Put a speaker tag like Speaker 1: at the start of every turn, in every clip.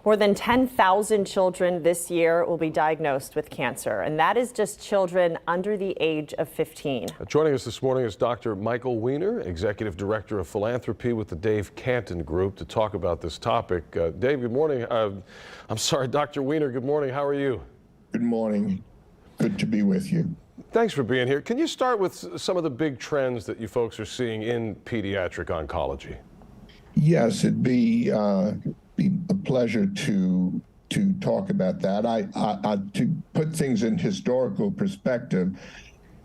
Speaker 1: More than 10,000 children this year will be diagnosed with cancer, and that is just children under the age of 15.
Speaker 2: Joining us this morning is Dr. Michael Weiner, Executive Director of Philanthropy with the Dave Canton Group, to talk about this topic. Dave, good morning. I'm sorry, Dr. Weiner, good morning. How are you?
Speaker 3: Good morning. Good to be with you.
Speaker 2: Thanks for being here. Can you start with some of the big trends that you folks are seeing in pediatric oncology?
Speaker 3: Yes, it'd be a pleasure to talk about that. To put things in historical perspective,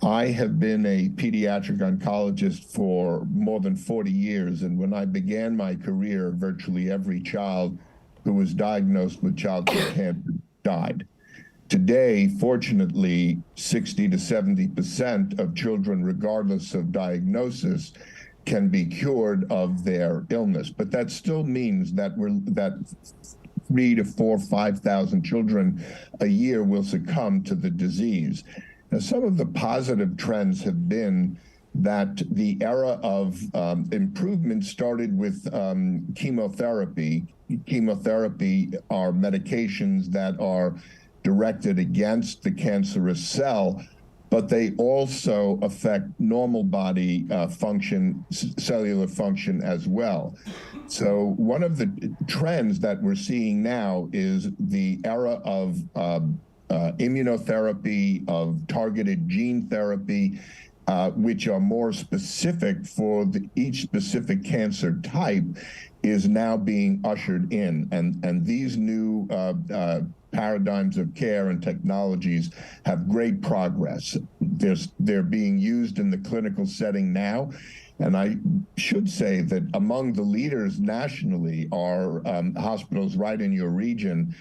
Speaker 3: I have been a pediatric oncologist for more than 40 years, and when I began my career, virtually every child who was diagnosed with childhood cancer died. Today, fortunately, 60 to 70% of children, regardless of diagnosis, can be cured of their illness. But that still means that 3 to 4, 5,000 children a year will succumb to the disease. Now, some of the positive trends have been that the era of improvement started with chemotherapy. Chemotherapy are medications that are directed against the cancerous cell, but they also affect normal body function, cellular function as well. So one of the trends that we're seeing now is the era of immunotherapy, of targeted gene therapy, which are more specific for each specific cancer type, is now being ushered in. And these new paradigms of care and technologies have great progress. They're being used in the clinical setting now. And I should say that among the leaders nationally are hospitals right in your region.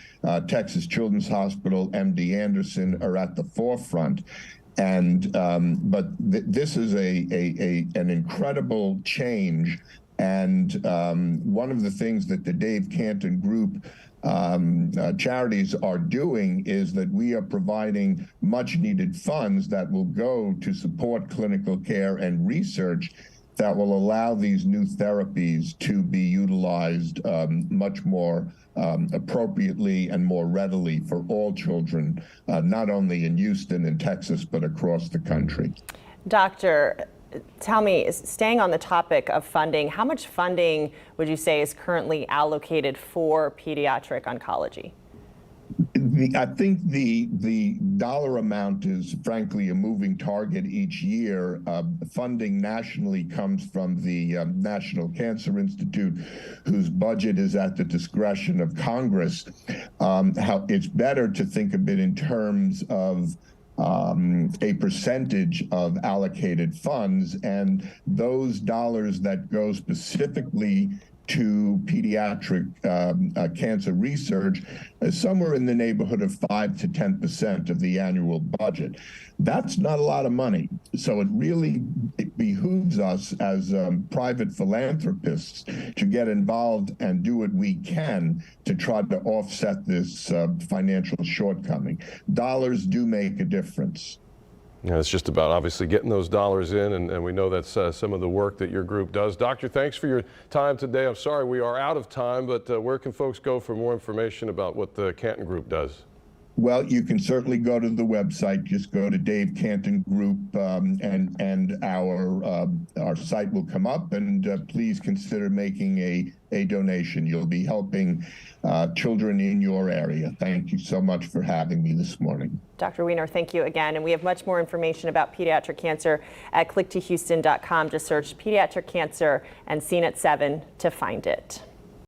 Speaker 3: Texas Children's Hospital, MD Anderson are at the forefront. And this is an incredible change. And one of the things that the Dave Canton Group charities are doing is that we are providing much needed funds that will go to support clinical care and research that will allow these new therapies to be utilized much more appropriately and more readily for all children, not only in Houston and Texas, but across the country.
Speaker 1: Doctor, tell me, staying on the topic of funding, how much funding would you say is currently allocated for pediatric oncology?
Speaker 3: I think the dollar amount is frankly a moving target each year. Funding nationally comes from the National Cancer Institute, whose budget is at the discretion of Congress. It's better to think of it in terms of a percentage of allocated funds, and those dollars that go specifically to pediatric cancer research is somewhere in the neighborhood of 5 to 10% of the annual budget. That's not a lot of money. So it behooves us as private philanthropists to get involved and do what we can to try to offset this financial shortcoming. Dollars do make a difference.
Speaker 2: Yeah, it's just about obviously getting those dollars in, and we know that's some of the work that your group does. Doctor, thanks for your time today. I'm sorry we are out of time, but where can folks go for more information about what the Canton Group does?
Speaker 3: Well, you can certainly go to the website. Just go to Dave Canton Group, and our site will come up. And please consider making a donation. You'll be helping children in your area. Thank you so much for having me this morning.
Speaker 1: Dr. Weiner, thank you again. And we have much more information about pediatric cancer at clicktohouston.com. Just search pediatric cancer and Scene at 7 to find it.